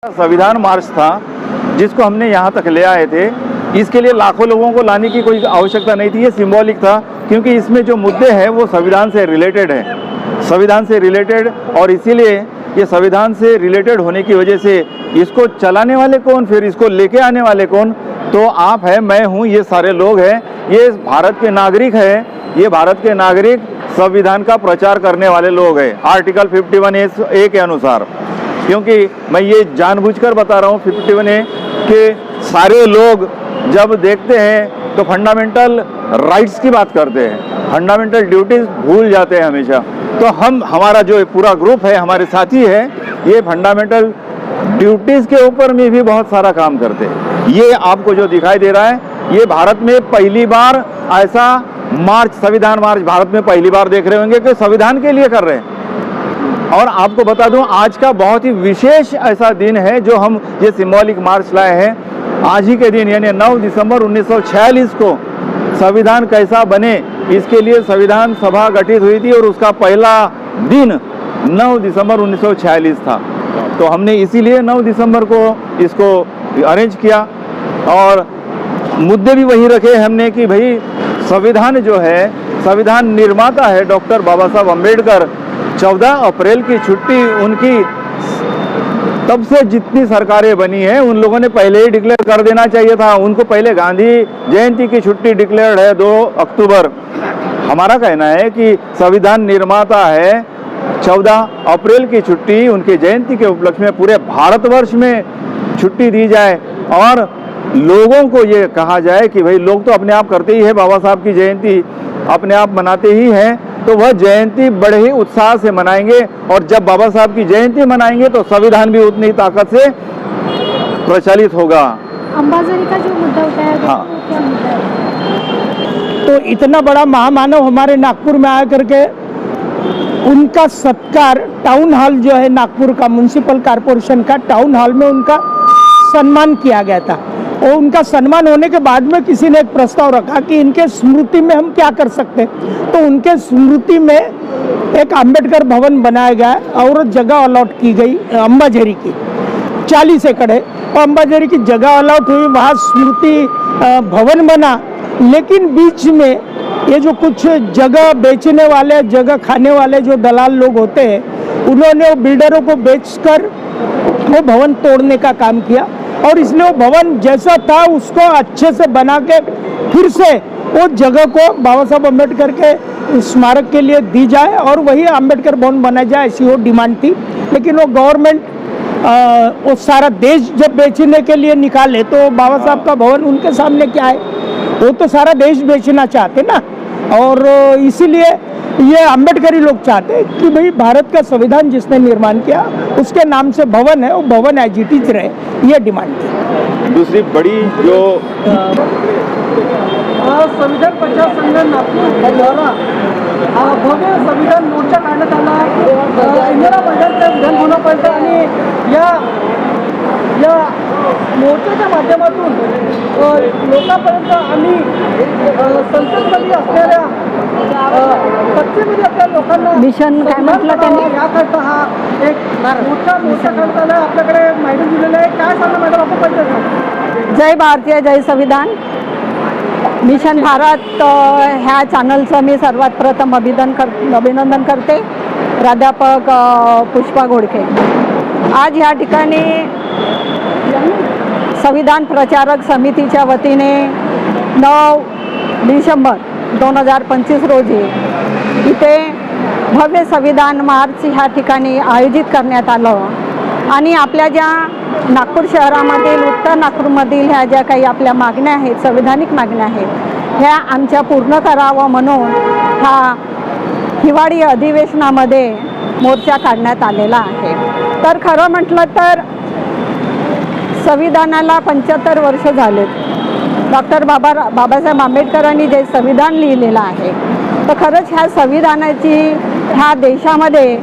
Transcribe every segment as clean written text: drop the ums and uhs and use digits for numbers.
संविधान मार्च था जिसको हमने यहाँ तक ले आए थे। इसके लिए लाखों लोगों को लाने की कोई आवश्यकता नहीं थी, ये सिंबॉलिक था, क्योंकि इसमें जो मुद्दे हैं वो संविधान से रिलेटेड है, संविधान से रिलेटेड। और इसीलिए ये संविधान से रिलेटेड होने की वजह से इसको चलाने वाले कौन, फिर इसको लेके आने वाले कौन, तो आप हैं, मैं हूँ, ये सारे लोग हैं, ये भारत के नागरिक हैं, ये भारत के नागरिक संविधान का प्रचार करने वाले लोग हैं आर्टिकल 51A के अनुसार। क्योंकि मैं ये जानबूझकर बता रहा हूँ 51A के सारे लोग जब देखते हैं तो फंडामेंटल राइट्स की बात करते हैं, फंडामेंटल ड्यूटीज भूल जाते हैं हमेशा। तो हमारा जो पूरा ग्रुप है, हमारे साथी है, ये फंडामेंटल ड्यूटीज के ऊपर में भी बहुत सारा काम करते हैं। ये आपको जो दिखाई दे रहा है, ये भारत में पहली बार ऐसा मार्च, संविधान मार्च भारत में पहली बार देख रहे होंगे कि संविधान के लिए कर रहे हैं। और आपको बता दूं, आज का बहुत ही विशेष ऐसा दिन है जो हम ये सिंबॉलिक मार्च लाए हैं। आज ही के दिन यानी 9 दिसंबर 1946 को संविधान कैसा बने, इसके लिए संविधान सभा गठित हुई थी और उसका पहला दिन 9 दिसंबर 1946 था। तो हमने इसीलिए 9 दिसंबर को इसको अरेंज किया और मुद्दे भी वही रखे हमने कि भाई संविधान जो है, संविधान निर्माता है डॉक्टर बाबा साहब अम्बेडकर। 14 अप्रैल की छुट्टी उनकी तब से जितनी सरकारें बनी हैं उन लोगों ने पहले ही डिक्लेयर कर देना चाहिए था। उनको पहले गांधी जयंती की छुट्टी डिक्लेयर्ड है 2 अक्टूबर। हमारा कहना है कि संविधान निर्माता है, 14 अप्रैल की छुट्टी उनके जयंती के उपलक्ष्य में पूरे भारतवर्ष में छुट्टी दी जाए और लोगों को ये कहा जाए कि भाई लोग तो अपने आप करते ही है, बाबा साहब की जयंती अपने आप मनाते ही हैं, तो वह जयंती बड़े ही उत्साह से मनाएंगे। और जब बाबा साहब की जयंती मनाएंगे तो संविधान भी उतनी ताकत से प्रचलित होगा। अंबाझरी का जो मुद्दा उठाया है, हाँ, क्या मुद्दा है? तो इतना बड़ा महामानव हमारे नागपुर में आकर के उनका सत्कार टाउन हॉल जो है नागपुर का म्युनिसिपल कॉरपोरेशन का टाउन हॉल में उनका सम्मान किया गया था। और उनका सम्मान होने के बाद में किसी ने एक प्रस्ताव रखा कि इनके स्मृति में हम क्या कर सकते हैं। तो उनके स्मृति में एक अंबेडकर भवन बनाया गया और जगह अलॉट की गई अंबाझरी की 40 एकड़ है और अंबाझरी की जगह अलॉट हुई, वहाँ स्मृति भवन बना। लेकिन बीच में ये जो कुछ जगह बेचने वाले, जगह खाने वाले जो दलाल लोग होते हैं, उन्होंने वो बिल्डरों को बेचकर वो भवन तोड़ने का काम किया और इसलिए वो भवन जैसा था उसको अच्छे से बना के फिर से वो जगह को बाबा साहब अम्बेडकर के स्मारक के लिए दी जाए और वही अम्बेडकर भवन बनाया जाए, ऐसी वो डिमांड थी। लेकिन वो गवर्नमेंट वो सारा देश जब बेचने के लिए निकाले तो बाबा साहब का भवन उनके सामने क्या है, वो तो सारा देश बेचना चाहते ना। और इसीलिए ये अम्बेडकरी लोग चाहते हैं कि भाई भारत का संविधान जिसने निर्माण किया उसके नाम से भवन है, वो भवन एज इट इज रहे, ये डिमांड थी। दूसरी बड़ी जो संविधान प्रचार संघ नागपूर द्वारा भव्य संविधान मोर्चा काढण्यात आला इंदिरा मैदानच्या विधानभवनापर्यंत आणि या मोर्चाच्या माध्यमातून लोकांपर्यंत आम्ही संसदमध्ये असणाऱ्या सत्तेमध्ये असलेल्या लोकांना मिशन काय म्हटलं त्यांनी? याकरता हा एक मोठा मोर्चा काढण्यात आला, आपल्याकडे मैदान दिलेलं आहे। काय सांगा मॅडम आपण पाहिजे? जय भारतीय, जय संविधान। मिशन भारत ह्या चॅनलचं मी सर्वात प्रथम अभिनंदन करते, प्राध्यापक पुष्पा घोडके। आज ह्या ठिकाणी संविधान प्रचारक समितीच्या वतीने 9 डिसेंबर 2025 रोजी इथे भव्य संविधान मार्च ह्या ठिकाणी आयोजित करण्यात आलं आणि आपल्या ज्या नागपूर शहरामधील, उत्तर नागपूरमधील ह्या ज्या काही आपल्या मागण्या आहेत, संविधानिक मागण्या आहेत, ह्या आमच्या पूर्ण करावं म्हणून हा हिवाळी अधिवेशनामध्ये मोर्चा काढण्यात आलेला आहे। तर खरं म्हटलं तर संविधानाला 75 वर्ष झालेत। डॉक्टर बाबासाहेब आंबेडकरांनी जे संविधान लिहिलेलं आहे, तर खरंच ह्या संविधानाची ह्या देशामध्ये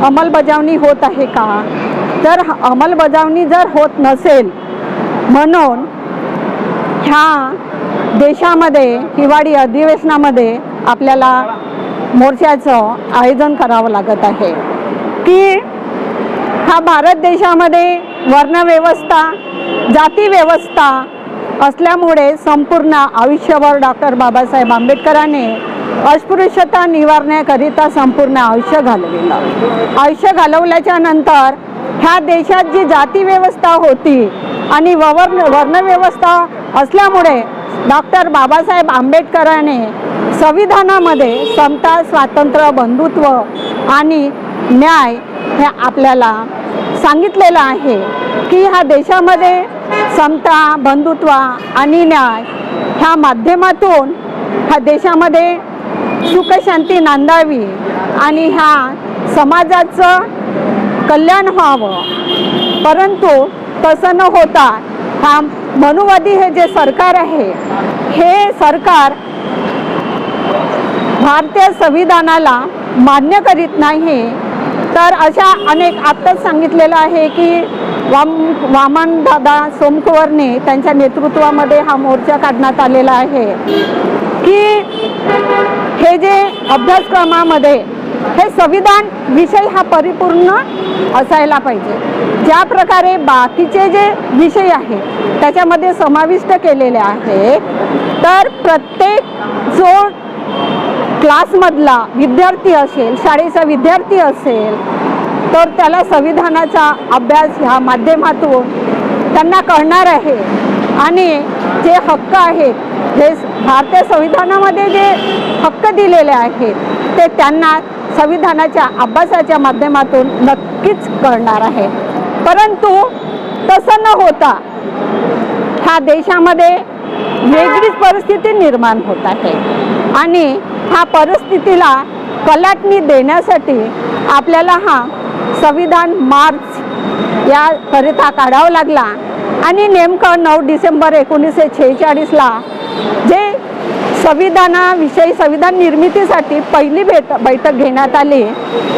अंमलबजावणी होत आहे का? जर अंमलबजावणी जर होत नसेल म्हणून ह्या देशामध्ये हिवाळी अधिवेशनामध्ये आपल्याला मोर्चाचं आयोजन करावं लागत आहे की हा भारत देशामध्ये वर्णव्यवस्था, जातीव्यवस्था असल्यामुळे संपूर्ण आयुष्यभर डॉक्टर बाबासाहेब आंबेडकरांनी अस्पृश्यता निवारण्याकरिता संपूर्ण आयुष्य घालवलेलं. आयुष्य घालवल्याच्या नंतर ह्या देशात जी जातीव्यवस्था होती आणि वर्णव्यवस्था असल्यामुळे डॉक्टर बाबासाहेब आंबेडकरांनी संविधानामध्ये समता, स्वातंत्र्य, बंधुत्व आणि न्याय हे आपल्याला सांगितलेलं आहे की ह्या देशामध्ये समता, बंधुत्व आणि न्याय ह्या माध्यमातून ह्या देशामध्ये सुखशांती नांदावी आणि ह्या समाजाचं कल्याण व्हावं. परंतु तसं न होता हा मनुवादी हे जे सरकार आहे हे सरकार भारतीय संविधानाला मान्य करीत नाही. तर अशा अनेक आत्ताच सांगितलेलं आहे की वामनदादा सोमकुवरने त्यांच्या नेतृत्वामध्ये हा मोर्चा काढण्यात आलेला आहे की हे जे अभ्यासक्रमामध्ये हे संविधान विषय हा परिपूर्ण असायला पाहिजे. ज्या प्रकारे बाकीचे जे विषय आहेत त्याच्यामध्ये समाविष्ट केलेले आहे, तर प्रत्येक जो क्लासमधला विद्यार्थी असेल, शाळेचा विद्यार्थी असेल, तर त्याला संविधानाचा अभ्यास ह्या माध्यमातून त्यांना कळणार आहे आणि जे हक्क आहेत, जे भारतीय संविधानामध्ये जे हक्क दिलेले आहेत ते त्यांना संविधानाच्या अभ्यासाच्या माध्यमातून नक्कीच कळणार आहे. परंतु तसं न होता ह्या देशामध्ये वेगळीच परिस्थिती निर्माण होत आहे आणि ह्या परिस्थितीला कलाटणी देण्यासाठी आपल्याला हा संविधान मार्च याकरिता काढावा लागला आणि नेमकं 9 डिसेंबर 1946ला जे संविधानाविषयी संविधान निर्मितीसाठी पहिली बैठक घेण्यात आली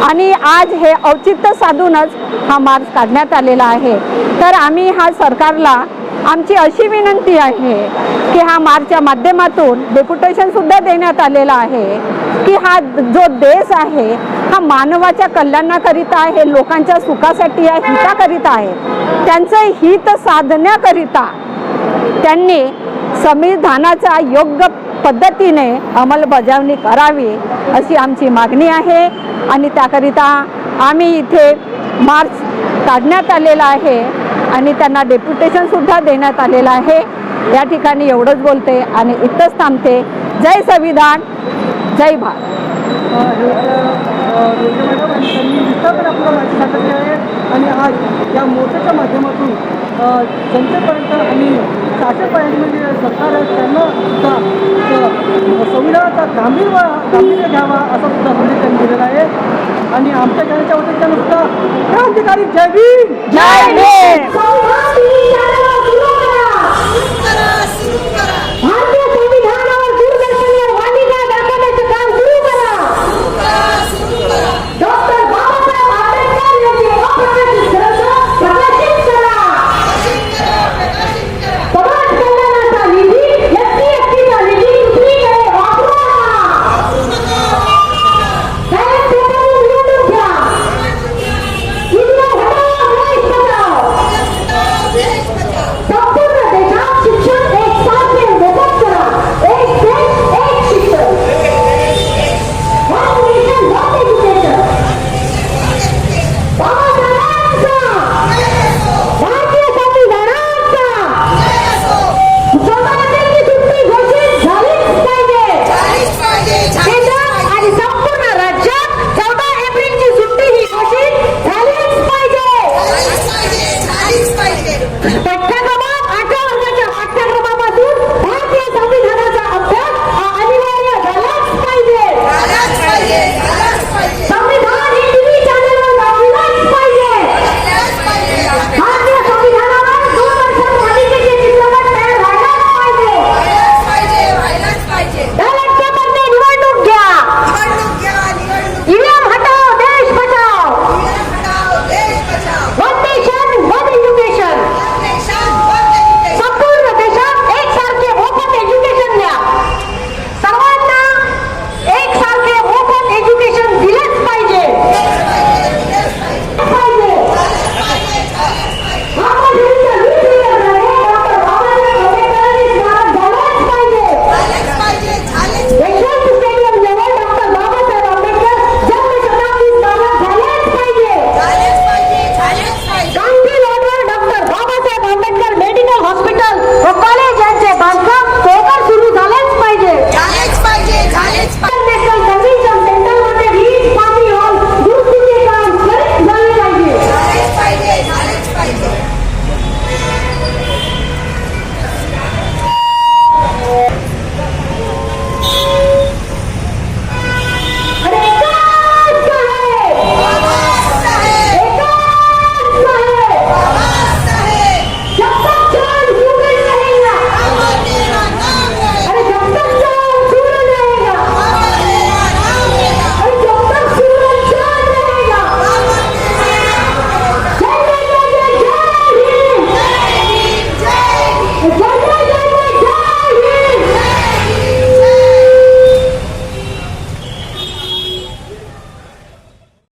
आणि आज हे औचित्य साधूनच हा मार्च काढण्यात आलेला आहे. तर आम्ही हा सरकारला आमची अशी विनंती आहे की हा मार्चच्या माध्यमातून डेप्युटेशनसुद्धा देण्यात आलेला आहे की हा जो देश आहे हा मानवाच्या कल्याणाकरिता आहे, लोकांच्या सुखासाठी आहे, हिताकरिता आहे. त्यांचं हित साधण्याकरिता त्यांनी संविधानाचा योग्य पद्धतीने अंमलबजावणी करावी अशी आमची मागणी आहे आणि त्याकरिता आम्ही इथे मार्च काढण्यात आलेला आहे आणि त्यांना डेप्युटेशनसुद्धा देण्यात आलेलं आहे. या ठिकाणी एवढंच बोलते आणि इथंच थांबते. जय संविधान, जय भारत. आणि आज या मोर्चाच्या माध्यमातून जनतेपर्यंत आणि शासनपर्यंत म्हणजे सरकार त्यांना सुद्धा संविधानाचा गांभीर्य घ्यावा असा सुद्धा संदेश त्यांनी दिलेला आहे. आणि आमच्या जनतेच्या वतीने सुद्धा क्रांतिकारी जय भीम.